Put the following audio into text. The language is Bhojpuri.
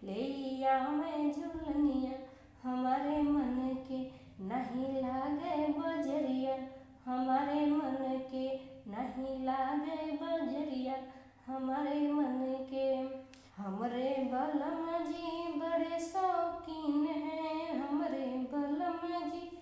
लेइया में झुलनिया हमारे मन के नहीं लागे बजरिया, हमारे मन के नहीं लागे बजरिया, हमारे मन के। हमरे बलम जी बड़े शौकीन हैं, हमरे बलम जी